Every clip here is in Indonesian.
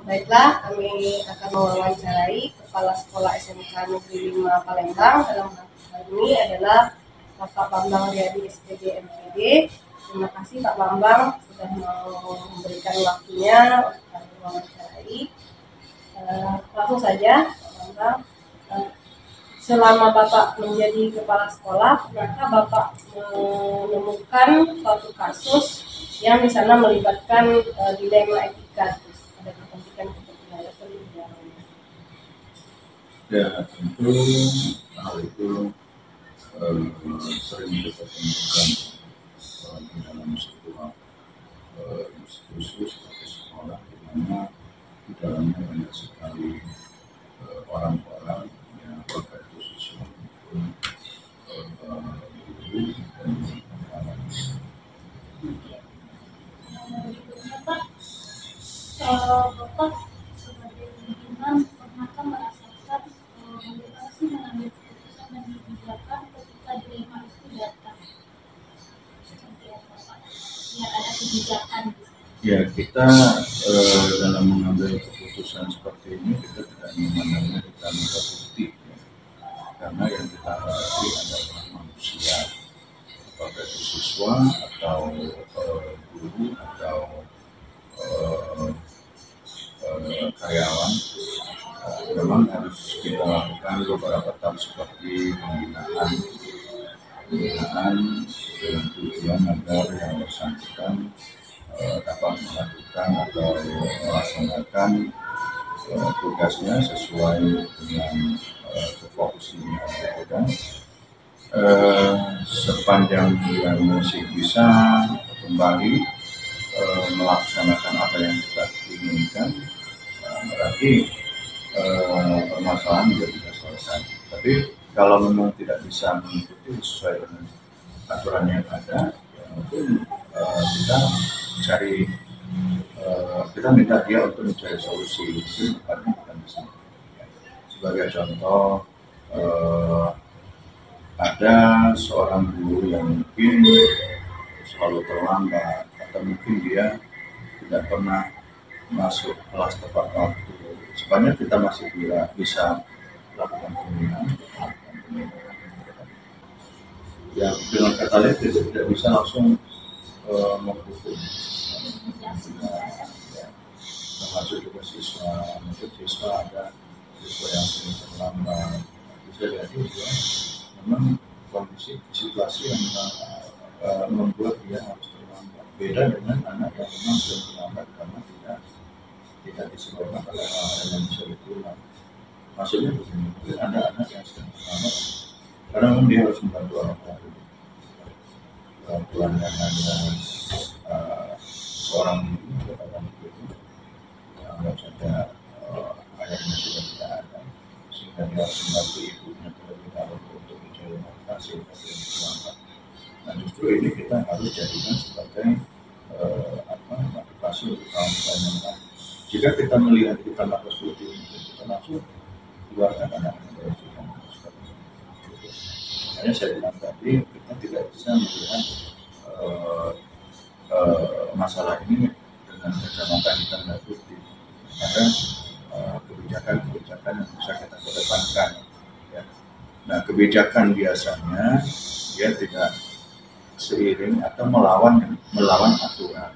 Baiklah, kami akan mewawancarai Kepala Sekolah SMK Negeri 5 Palembang. Dalam hal ini adalah Bapak Bambang Riyadi SPG MPD. Terima kasih Pak Bambang sudah mau memberikan waktunya untuk kami mewawancarai. Langsung saja Pak Bambang, selama Bapak menjadi kepala sekolah, pernahkah Bapak menemukan suatu kasus yang di sana melibatkan dilema etika, ada kepentingan atau kebijakannya? Ya, tentu hal itu sering kita temukan di dalam sebuah institusi seperti sekolah, di mana di dalamnya banyak sekali orang-orang yang apakah itu siswa maupun guru dan Bapak sebagai pimpinan pernahkah merasakan bagaimana sih mengambil keputusan dan kebijakan ketika dilema itu datang? Seperti apa Pak? Biar ada kebijakan. Ya, kita dalam mengambil keputusan seperti ini kita tidak memandangnya kita minta bukti, ya. Karena yang kita hadapi adalah manusia, apakah itu siswa atau guru atau karyawan. Memang harus kita lakukan beberapa tahap seperti pembinaan dengan tujuan agar yang bersangkutan dapat melakukan atau melaksanakan tugasnya sesuai dengan tupoksinya, dan sepanjang dia masih bisa kembali melaksanakan apa yang kita inginkan, berarti permasalahan juga tidak selesai. Tapi kalau memang tidak bisa mengikuti sesuai dengan aturan yang ada, ya mungkin kita cari, kita minta dia untuk mencari solusi. Itu bukan di sini. Sebagai contoh, ada seorang guru yang mungkin selalu terlambat, atau mungkin dia tidak pernah masuk kelas tepat waktu. Sebenarnya kita masih bisa lakukan pembinaan. Ya, dengan kata lain kita tidak bisa langsung menghukum. Termasuk juga siswa, mungkin siswa ada siswa yang sering terlambat, bisa jadi dia memang kondisi situasi yang membuat dia harus terlambat. Beda dengan anak yang memang sering terlambat karena tidak disebabkan oleh hal yang bisa diulang. Maksudnya begini, mungkin ada anak yang sedang terlambat karena memang dia harus membantu orang lain. Bantuan yang hanya seorang ibu atau orang itu, anggap saja ayahnya sudah tidak ada, sehingga dia harus membantu ibunya terlebih dahulu untuk mencari nafkah sehingga dia terlambat. Nah, justru ini kita harus jadikan sebagai motivasi untuk kawan-kawan yang lain. Jika kita melihat kita melakukan seperti ini, kita langsung keluarkan anak-anak dari kita. Makanya saya bilang tadi, kita tidak bisa melihat masalah ini dengan kacamata hitam dan putih. Ada kebijakan-kebijakan yang bisa kita kedepankan. Ya. Nah, kebijakan biasanya dia tidak seiring atau melawan aturan.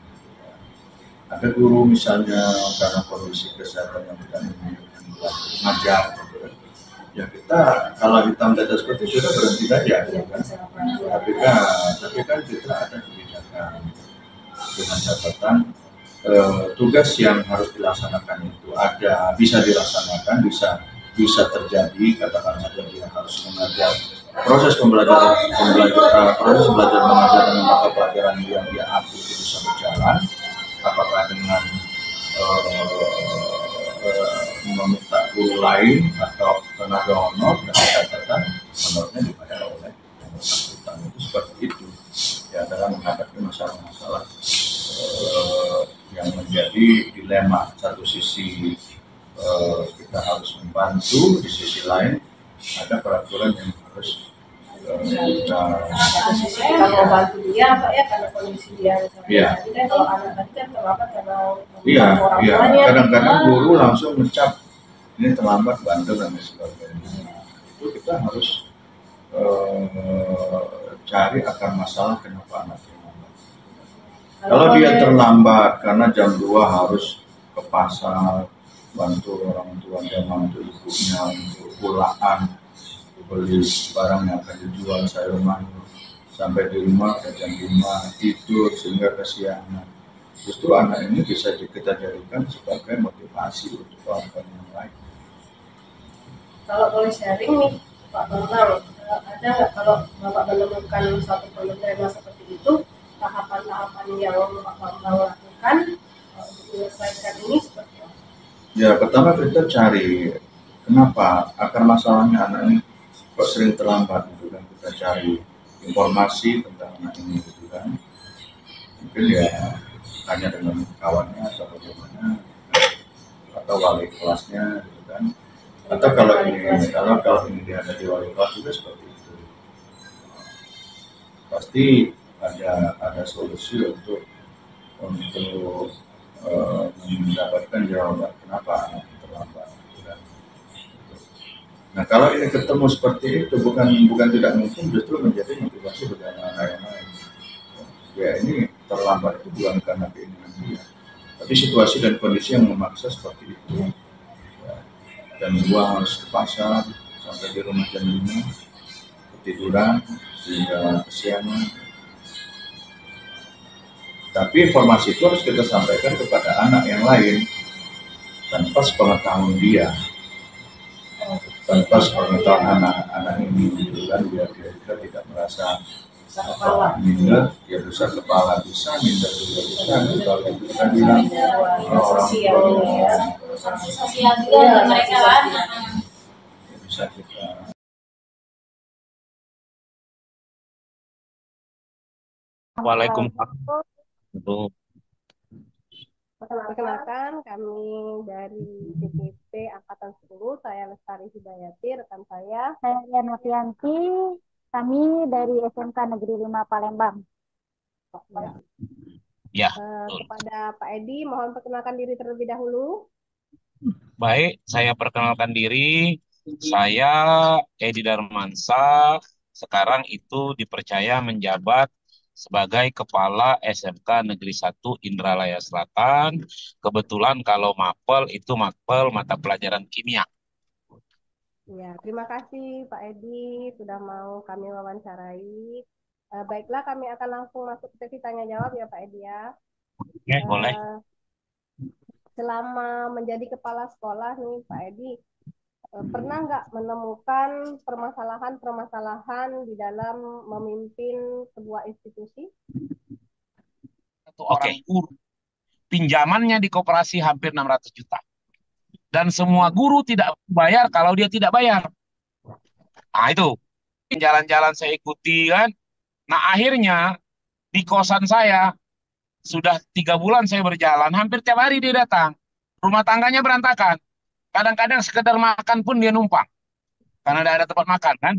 Ada guru misalnya karena kondisi kesehatan yang tidak memungkinkan mengajar, ya kita kalau hitam data seperti sudah berhenti saja, kan? Tapi kan kita ada kebijakan dengan catatan tugas yang harus dilaksanakan itu bisa dilaksanakan, bisa terjadi, katakan saja dia harus mengajar proses belajar mengajar dengan mata pelajaran yang dia ambil itu bisa berjalan, apakah dengan meminta guru lain atau tenaga honor dan catatan honornya dibayar oleh yang bersangkutan. Itu seperti itu ya, dalam menghadapi masalah-masalah yang menjadi dilema. Satu sisi kita harus membantu, di sisi lain ada peraturan yang harus kita Satu sisi kita mau bantu dia Pak ya, karena kondisi dia misalnya. Iya. Tadi kan kalau anak tadi kan terlambat karena iya orang iya tuanya. kadang-kadang guru langsung ngecap ini terlambat bandel dan sebagainya. Itu kita harus cari akar masalah kenapa anak terlambat. Kalau dia terlambat karena jam 2 harus ke pasar bantu orang tuanya, bantu ibunya untuk pulaan beli barang yang akan dijual sayur mayur, sampai di rumah jam 5 tidur sehingga kesiangan. Justru anak ini bisa kita jadikan sebagai motivasi untuk orang yang lain. Kalau boleh sharing nih Pak Bambang, ada nggak kalau Bapak menemukan suatu problema seperti itu, tahapan-tahapan yang Pak Bambang lakukan untuk menyelesaikan ini seperti apa? Ya, pertama kita cari kenapa akar masalahnya anak ini kok sering terlambat gitu kan. Kita cari informasi tentang anak ini gitu kan. Mungkin ya tanya dengan kawannya atau bagaimana, atau wali kelasnya gitu kan. Atau kalau ini dia ada di wali kelas juga seperti itu. Pasti ada solusi untuk mendapatkan jawaban kenapa anak terlambat. Nah, kalau ini ketemu seperti itu bukan tidak mungkin, justru menjadi motivasi bagi anak-anak yang lain. Ya, ini terlambat itu bukan karena keinginan dia, tapi situasi dan kondisi yang memaksa seperti itu. Ya, dan gua harus ke pasar sampai di rumah jam 5, ketiduran sehingga kesiangan. Tapi informasi itu harus kita sampaikan kepada anak yang lain tanpa sepengetahuan dia, tanpa sepengetahuan anak-anak ini, gitu kan, biar dia tidak merasa minder, ya besar kepala bisa, minder juga bisa. Kalau kita bilang sosial juga mereka kan bisa kita. Waalaikumsalam. Perkenalkan, kami dari CPP Angkatan 10, saya Lestari Hidayati, rekan saya Yana Fianti, kami dari SMK Negeri 5 Palembang. Ya. Kepada Pak Edi, mohon perkenalkan diri terlebih dahulu. Baik, saya perkenalkan diri. Saya Edi Darmansa, sekarang itu dipercaya menjabat sebagai Kepala SMK Negeri 1 Indralaya Selatan. Kebetulan kalau mapel itu mapel mata pelajaran kimia. Ya, terima kasih Pak Edi sudah mau kami wawancarai. Baiklah, kami akan langsung masuk ke sesi tanya jawab ya Pak Edi ya. Oke, boleh. Selama menjadi kepala sekolah nih Pak Edi, pernah nggak menemukan permasalahan-permasalahan di dalam memimpin sebuah institusi? Oke, pinjamannya di koperasi hampir 600 juta. Dan semua guru tidak bayar kalau dia tidak bayar. Nah itu, jalan-jalan saya ikuti kan. Nah akhirnya di kosan saya, sudah 3 bulan saya berjalan, hampir tiap hari dia datang. Rumah tangganya berantakan. Kadang-kadang sekedar makan pun dia numpang. Karena tidak ada tempat makan kan.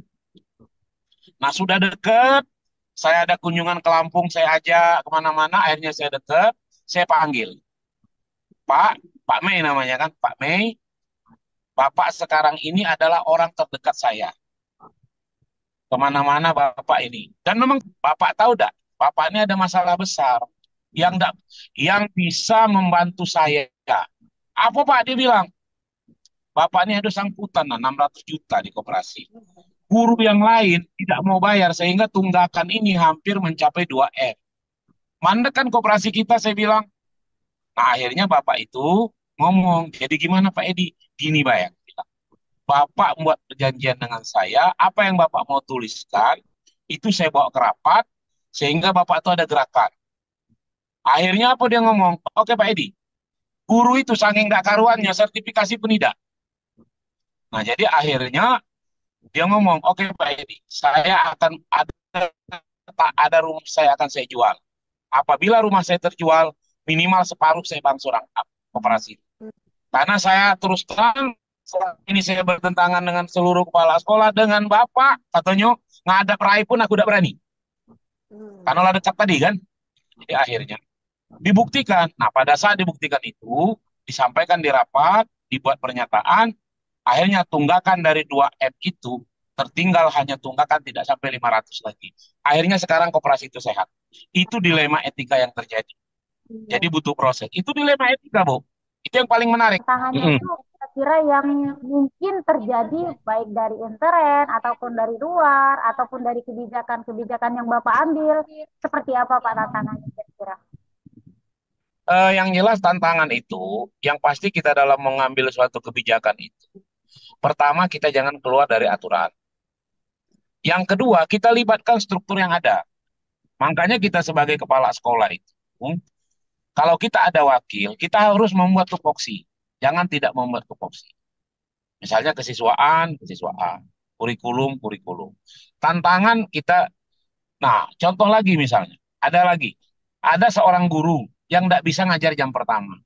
Nah sudah deket, saya ada kunjungan ke Lampung, saya ajak kemana-mana, akhirnya saya deket, saya panggil. Pak Mei namanya kan, Pak Mei, Bapak sekarang ini adalah orang terdekat saya. Kemana-mana Bapak ini. Dan memang Bapak tahu dak, Bapak ini ada masalah besar yang bisa membantu saya. Apa Pak? Dia bilang, Bapak ini ada sangkutan 600 juta di koperasi. Guru yang lain tidak mau bayar sehingga tunggakan ini hampir mencapai 2M. Mandek kan koperasi kita, saya bilang. Nah akhirnya Bapak itu ngomong, jadi gimana Pak Edi? Gini bayang. Bapak membuat perjanjian dengan saya, apa yang Bapak mau tuliskan, itu saya bawa ke rapat, sehingga Bapak itu ada gerakan. Akhirnya apa dia ngomong? Oke Pak Edi, guru itu saking gak karuannya, sertifikasi pun tidak. Nah jadi akhirnya dia ngomong, oke Pak Edi, saya akan ada rumah saya akan saya jual. Apabila rumah saya terjual, minimal separuh saya bangsa orang koperasi. Karena saya terus terang Selama ini saya bertentangan dengan seluruh kepala sekolah, dengan Bapak, katanya, ngadap rai pun aku tidak berani. Karena lah dekat tadi kan. Jadi akhirnya dibuktikan. Nah, pada saat dibuktikan itu, disampaikan di rapat, dibuat pernyataan, akhirnya tunggakan dari 2M itu tertinggal hanya tunggakan tidak sampai 500 lagi. Akhirnya sekarang koperasi itu sehat. Itu dilema etika yang terjadi. Iya. Jadi butuh proses. Itu dilema etika, Bu. Itu yang paling menarik. Tantangannya Mm-mm. itu kira-kira yang mungkin terjadi baik dari intern ataupun dari luar ataupun dari kebijakan-kebijakan yang Bapak ambil. Seperti apa Pak tantangannya kira-kira? Yang jelas tantangan itu, yang pasti kita dalam mengambil suatu kebijakan itu. Pertama, kita jangan keluar dari aturan. Yang kedua, kita libatkan struktur yang ada. Makanya kita sebagai kepala sekolah itu, kalau kita ada wakil, kita harus membuat tupoksi. Jangan tidak membuat tupoksi. Misalnya kesiswaan, kesiswaan. Kurikulum, kurikulum. Tantangan kita, nah contoh lagi misalnya, ada lagi. Ada seorang guru yang tidak bisa ngajar jam pertama.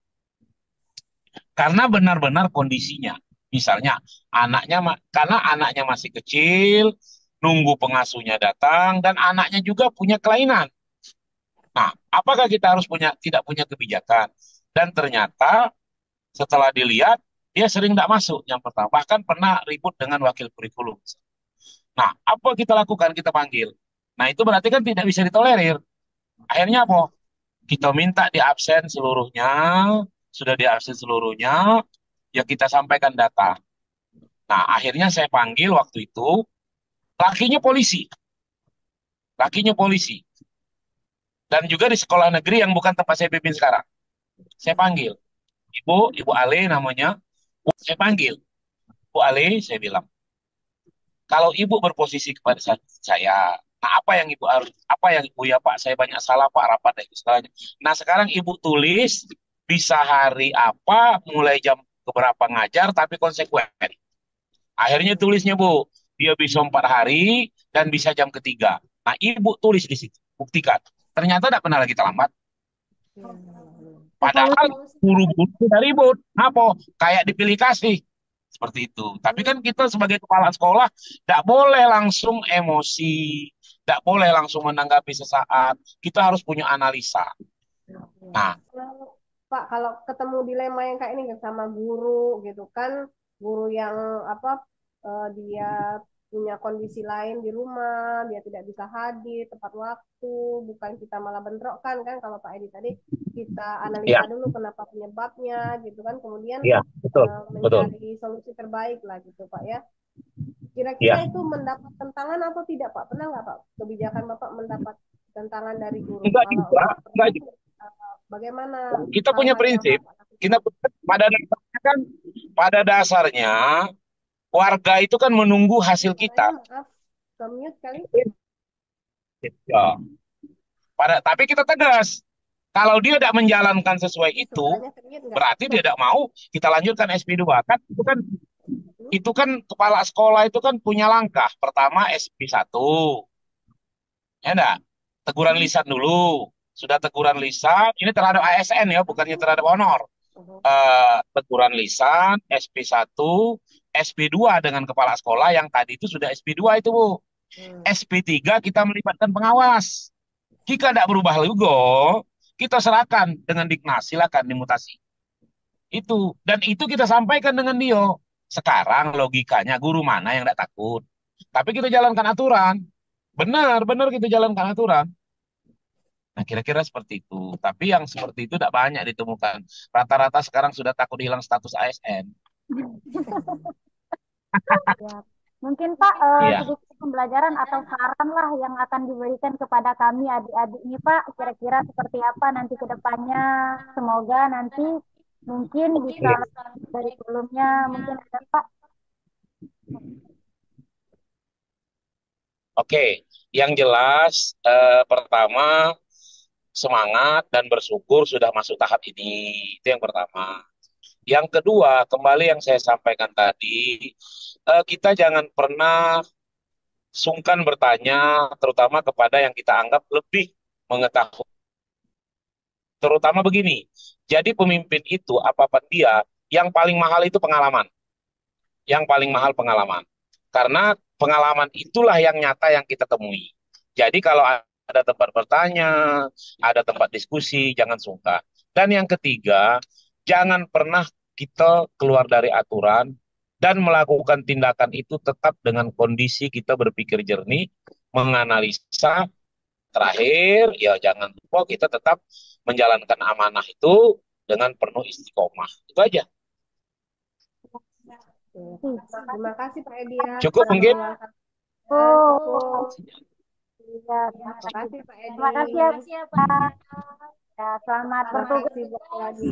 Karena benar-benar kondisinya. Misalnya, karena anaknya masih kecil, nunggu pengasuhnya datang, dan anaknya juga punya kelainan. Nah, apakah kita harus tidak punya kebijakan? Dan ternyata setelah dilihat, dia sering tidak masuk yang pertama. Bahkan pernah ribut dengan wakil kurikulum. Nah, apa kita lakukan? Kita panggil. Nah, itu berarti kan tidak bisa ditolerir. Akhirnya apa? Kita minta di absen seluruhnya, sudah di absen seluruhnya, ya kita sampaikan data. Nah, akhirnya saya panggil waktu itu, lakinya polisi. Lakinya polisi. Dan juga di sekolah negeri yang bukan tempat saya pimpin sekarang. Saya panggil. Ibu Ale namanya. Saya panggil. Bu Ale, saya bilang, kalau ibu berposisi kepada saya, nah apa yang ibu ya Pak, saya banyak salah Pak, rapat dan istilahnya. Nah sekarang ibu tulis, bisa hari apa, mulai jam keberapa ngajar, tapi konsekuen. Akhirnya tulisnya Bu, dia bisa 4 hari, dan bisa jam ketiga. Nah ibu tulis di situ, buktikan. Ternyata tidak pernah lagi terlambat. Padahal Evaluasi. guru-guru sudah ribut. Apa? Kayak dipilih kasih. Seperti itu. Tapi kan kita sebagai kepala sekolah tidak boleh langsung emosi, tidak boleh langsung menanggapi sesaat. Kita harus punya analisa. Nah, Kalau- Pak, kalau ketemu dilema yang kayak ini sama guru gitu kan, guru yang apa dia punya kondisi lain di rumah, dia tidak bisa hadir tepat waktu, bukan kita malah bentrok kan kalau Pak Edi tadi kita ya, analisa dulu kenapa penyebabnya gitu kan, kemudian ya, betul, betul. mencari solusi terbaik lah gitu Pak ya. Kira-kira Ya, itu mendapat tentangan atau tidak Pak? Pernah nggak Pak kebijakan Bapak mendapat tentangan dari guru? enggak Kalau juga, pernah, enggak juga. bagaimana Kita punya hal-hal yang prinsip. Bapak lakukan? Kita pada dasarnya warga itu kan menunggu hasil Suaranya kita. maaf, ke mute kali. Ya. Tapi kita tegas. Kalau dia tidak menjalankan sesuai Ini itu, suaranya ke mute nggak? berarti dia tidak mau kita lanjutkan SP2. Itu kan kepala sekolah itu kan punya langkah. Pertama SP1. Ya enggak? Teguran lisan dulu. Sudah teguran lisan, ini terhadap ASN ya, bukannya terhadap honor. Teguran lisan, SP1, SP2 dengan kepala sekolah yang tadi itu sudah SP2 itu, Bu. SP3 kita melibatkan pengawas. Jika tidak berubah juga, kita serahkan dengan Diknas, silakan dimutasi. Itu. Dan itu kita sampaikan dengan dia. Sekarang logikanya guru mana yang tidak takut. Tapi kita jalankan aturan. Benar, benar kita jalankan aturan. Nah, kira-kira seperti itu. Tapi yang seperti itu tidak banyak ditemukan. Rata-rata sekarang sudah takut hilang status ASN. Ya. Mungkin Pak Iya. sedikit pembelajaran atau saran lah yang akan diberikan kepada kami adik-adik ini Pak, kira-kira seperti apa nanti ke depannya. Semoga nanti mungkin bisa Oke. lebih dari sebelumnya, mungkin ada Pak. Oke. Yang jelas, pertama, semangat dan bersyukur sudah masuk tahap ini. Itu yang pertama. Yang kedua, kembali yang saya sampaikan tadi, kita jangan pernah sungkan bertanya, terutama kepada yang kita anggap lebih mengetahui. Terutama begini, jadi pemimpin itu, apapun dia, yang paling mahal itu pengalaman. yang paling mahal pengalaman. Karena pengalaman itulah yang nyata yang kita temui. Jadi kalau ada tempat bertanya, ada tempat diskusi, jangan sungkan. Dan yang ketiga, jangan pernah kita keluar dari aturan dan melakukan tindakan itu tetap dengan kondisi kita berpikir jernih, menganalisa. Terakhir, ya jangan lupa kita tetap menjalankan amanah itu dengan penuh istiqomah. Itu aja. Terima kasih Pak Edian Cukup sudah mungkin? meluangkan. Oh, Cukup. iya, Terima kasih Pak Edi. terima kasih ya, Pak. Ya, selamat Terima bertugas. kasih buat lagi.